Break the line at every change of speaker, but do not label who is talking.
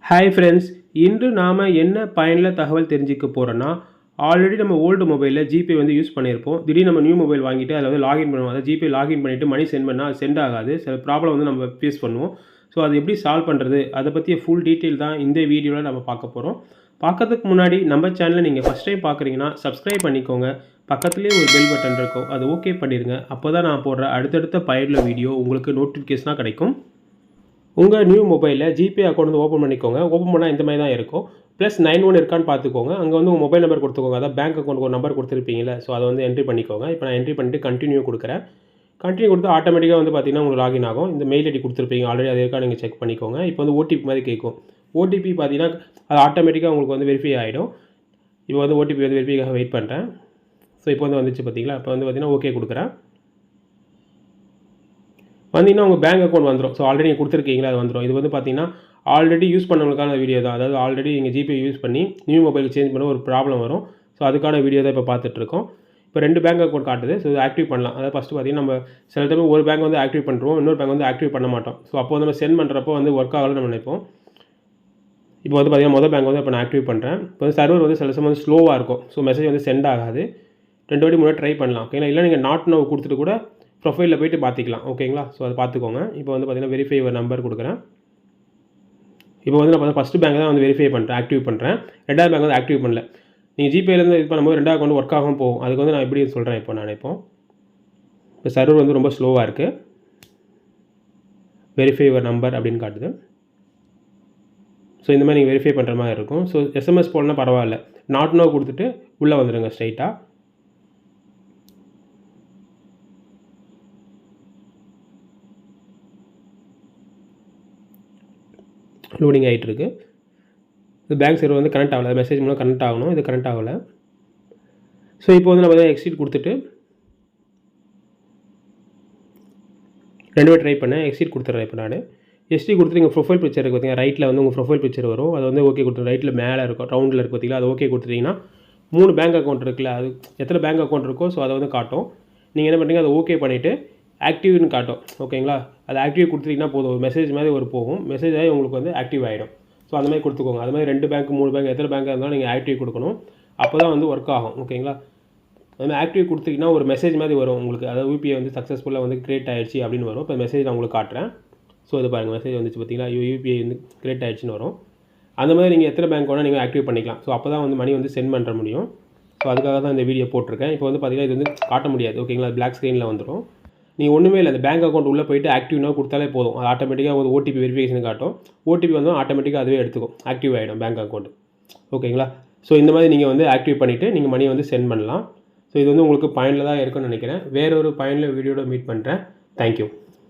Hi friends, இன்று நாம் என்ன பயனுள்ள தகவல் தெரிஞ்சுக்க போகிறோன்னா, ஆல்ரெடி நம்ம ஓல்டு மொபைலில் ஜிபே வந்து யூஸ் பண்ணியிருப்போம். திடீர்னு நம்ம நியூ மொபைல் வாங்கிட்டு அதில் வந்து லாகின் பண்ணுவோம். அதாவது ஜிபே லாகின் பண்ணிவிட்டு மணி சென்ட் பண்ணால் அது சென்ட் ஆகாது. சில ப்ராப்ளம் வந்து நம்ம ஃபேஸ் பண்ணுவோம். ஸோ அது எப்படி சால்வ் பண்ணுறது, அதை பற்றிய ஃபுல் டீட்டெயில் தான் இந்த வீடியோவில் நம்ம பார்க்க போகிறோம். பார்க்கறதுக்கு முன்னாடி நம்ம சேனலை நீங்கள் ஃபஸ்ட் டைம் பார்க்குறீங்கன்னா சப்ஸ்கிரைப் பண்ணிக்கோங்க. பக்கத்துலேயே ஒரு பெல் பட்டன் இருக்கும், அது ஓகே பண்ணிடுங்க. அப்போ தான் நான் போடுற அடுத்தடுத்த பயனுள்ள வீடியோ உங்களுக்கு நோட்டிஃபிகேஷனாக கிடைக்கும். உங்கள் நியூ மொபைலில் ஜிபே அக்கௌண்ட் வந்து ஓப்பன் பண்ணிக்கோங்க. ஓப்பன் பண்ணால் இந்த மாதிரி தான் இருக்கும். +91 இருக்கான்னு பார்த்துக்கோங்க. அங்கே வந்து உங்கள் மொபைல் நம்பர் கொடுத்துக்கோங்க. அதாவது பேங்க் அக்கௌண்ட்டுக்கு ஒரு நம்பர் கொடுத்துருப்பீங்களா, ஸோ அதை வந்து என்ட்ரி பண்ணிக்கோங்க. இப்போ நான் என்ட்ரி பண்ணிட்டு கண்டினியூ கொடுக்குறேன். கண்டினியூ கொடுத்து ஆட்டோமேட்டிக்காக வந்து பார்த்தீங்கன்னா உங்களுக்கு லாகின் ஆகும். இந்த மெயில் ஐடி கொடுத்துருப்பீங்க ஆல்ரெடி, அது இருக்கா நீங்கள் செக் பண்ணிக்கோங்க. இப்போ வந்து ஓடிபி மாதிரி கேட்கும். ஓடிபி பார்த்தீங்கன்னா அது ஆட்டோமேட்டிக்காக உங்களுக்கு வந்து வெரிஃபை ஆகிடும். இப்போ வந்து ஓடிபி வந்து வெரிஃபைக்காக வெயிட் பண்ணுறேன். ஸோ இப்போ வந்து வந்துச்சு பார்த்தீங்களா. இப்போ வந்து பார்த்தீங்கன்னா ஓகே கொடுக்குறேன். வந்தீங்கன்னா உங்கள் பேங்க் அக்கௌண்ட் வந்துடும். ஸோ ஆல்ரெடி நீங்கள் கொடுத்துருக்கீங்களா, அது வந்துடும். இது வந்து பார்த்தீங்கன்னா ஆல்ரெடி யூஸ் பண்ணவங்களுக்கான வீடியோ தான். அதாவது ஆல்ரெடி நீங்கள் ஜிபே யூஸ் பண்ணி நியூ மொபைலுக்கு சேஞ்ச் பண்ண ஒரு ப்ராப்ளம் வரும். ஸோ அதுக்கான வீடியோ தான் இப்போ பார்த்துட்ருக்கோம். இப்போ 2 பேங்க் அக்கௌண்ட் காட்டுது. ஸோ இது ஆக்டிவ் பண்ணலாம். அதாவது ஃபஸ்ட்டு பார்த்தீங்கன்னா நம்ம சில டைம் ஒரு பேங்க் வந்து ஆக்டிவ் பண்ணுறோம், இன்னொரு பேங்க் வந்து ஆக்டிவ் பண்ண மாட்டோம். ஸோ அப்போ வந்து நம்ம சென்ட் பண்ணுறப்போ வந்து ஒர்க் ஆகலன்னு நம்ம நினைப்போம். இப்போ வந்து பார்த்தீங்கன்னா மொதல் பேங்க் வந்து இப்போ நான் ஆக்டிவ் பண்ணுறேன். இப்போ வந்து சர்வர் வந்து சில சமயம் வந்து ஸ்லோவாக இருக்கும். ஸோ மெசேஜ் வந்து சென்ட் ஆகாது. 2 வாட்டி முன்னாடி ட்ரை பண்ணலாம். ஓகேங்களா. இல்லை நீங்கள் நாட் நவ் கொடுத்துட்டு கூட ப்ரொஃபைலில் போய்ட்டு பார்த்துக்கலாம். ஓகேங்களா. ஸோ அதை பார்த்துக்கோங்க. இப்போ வந்து பார்த்தீங்கன்னா வெரிஃபை ஒரு நம்பர் கொடுக்குறேன். இப்போ வந்து நான் ஃபஸ்ட்டு பேங்க் தான் வந்து வெரிஃபை பண்ணுறேன், ஆக்டிவ் பண்ணுறேன். 2வது பேங்க் வந்து ஆக்டிவ் பண்ணல. நீங்கள் ஜிபேலேருந்து இது பண்ணும்போது 2வது அக்கௌண்ட் ஒர்க் ஆகாமல் போகும். அதுக்கு வந்து நான் எப்படி சொல்கிறேன் இப்போ சர்வர் வந்து ரொம்ப ஸ்லோவாக இருக்குது. வெரிஃபை ஒரு நம்பர் அப்படின்னு காட்டுது. ஸோ இந்த மாதிரி நீங்கள் வெரிஃபை பண்ணுற மாதிரி இருக்கும். ஸோ எஸ்எம்எஸ் போடலாம் பரவாயில்ல. நாட் நோ கொடுத்துட்டு உள்ளே வந்துடுங்க ஸ்ட்ரைட்டாக. லோடிங் ஆகிட்டு இருக்குது. இது பேங்க் சர்வர் வந்து கனெக்ட் ஆகலை. மெசேஜ் மூலம் கனெக்ட் ஆகணும். இது கனெக்ட் ஆகலை. ஸோ இப்போ வந்து நம்ம எக்ஸிட் கொடுத்துட்டு 2 வாட்டி ட்ரை பண்ணேன். எக்ஸிட் கொடுத்துட்றேன். இப்போ நான் எக்ஸிட் கொடுத்துட்டு நீங்கள் ப்ரொஃபைல் பிக்சர் இருக்குது பார்த்தீங்கன்னா, ரைட்டில் வந்து உங்கள் ப்ரொஃபைல் பிக்சர் வரும். அது வந்து ஓகே கொடுத்துரு. ரைட்டில் மேலே இருக்கும், ரவுண்டில் இருக்குது பார்த்தீங்களா, அது ஓகே கொடுத்துட்டிங்கன்னா 3 பேங்க் அக்கௌண்ட் இருக்குல்ல, அது எத்தனை பேங்க் அக்கௌண்ட் இருக்கோ ஸோ அதை வந்து காட்டும். நீங்கள் என்ன பண்ணுறீங்க, அதை ஓகே பண்ணிவிட்டு ஆக்டிவ்னு காட்டும். ஓகேங்களா. அது ஆக்டிவ் கொடுத்துட்டிங்கன்னா போதும். ஒரு மெசேஜ் மாதிரி ஒரு போகும். மெசேஜ் ஆகி உங்களுக்கு வந்து ஆக்டிவ் ஆகிடும். ஸோ அந்த மாதிரி கொடுத்துக்கோங்க. அது மாதிரி 2 பேங்க் 3 பேங்க் எத்தனை பேங்காக இருந்தாலும் நீங்கள் ஆக்டிவ் கொடுக்கணும். அப்போ தான் வந்து ஒர்க் ஆகும். ஓகேங்களா. அது மாதிரி ஆக்டிவ் கொடுத்தீங்கன்னா ஒரு மெசேஜ் மாதிரி வரும் உங்களுக்கு. அதாவது யூபிஐ வந்து சக்ஸஸ்ஃபுல்லாக வந்து கிரியேட் ஆகிடுச்சு அப்படின்னு வரும். இப்போ மெசேஜ் நான் உங்களுக்கு காட்டுறேன். ஸோ இது பாருங்கள், மெசேஜ் வந்துச்சு பார்த்தீங்களா, யூபிஐ வந்து கிரியேட் ஆகிடுச்சின்னு வரும். அந்த மாதிரி நீங்கள் எத்தனை பேங்க் வேணால் நீங்கள் ஆக்டிவ் பண்ணிக்கலாம். ஸோ அப்போ தான் வந்து மணி வந்து சென்ட் பண்ணுற முடியும். ஸோ அதுக்காக தான் இந்த வீடியோ போட்டிருக்கேன். இப்போ வந்து பார்த்தீங்கன்னா இது வந்து காட்ட முடியாது. ஓகேங்களா. பிளாக் ஸ்க்ரீனில் வந்துடும். நீங்கள் ஒன்றுமே இல்லை, அந்த பேங்க் அக்கௌண்ட் உள்ளே போய்ட்டு ஆக்டிவ்னா கொடுத்தாலே போதும். அது ஆட்டோமேட்டிக்காக ஒரு ஓடிபி வெரிஃபிகேஷன் காட்டும். ஓடிபி வந்து ஆட்டோமேட்டிக்காக அதுவே எடுத்துக்கும், ஆக்டிவ் ஆகிடும் பேங்க் அக்கௌண்ட். ஓகேங்களா. ஸோ இந்த மாதிரி நீங்கள் வந்து ஆக்டிவ் பண்ணிவிட்டு நீங்கள் மணி வந்து சென்ட் பண்ணலாம். ஸோ இது வந்து உங்களுக்கு பயனுள்ளதாக இருக்குன்னு நினைக்கிறேன். வேறொரு பயனுள்ள வீடியோட மீட் பண்ணுறேன். தேங்க்யூ.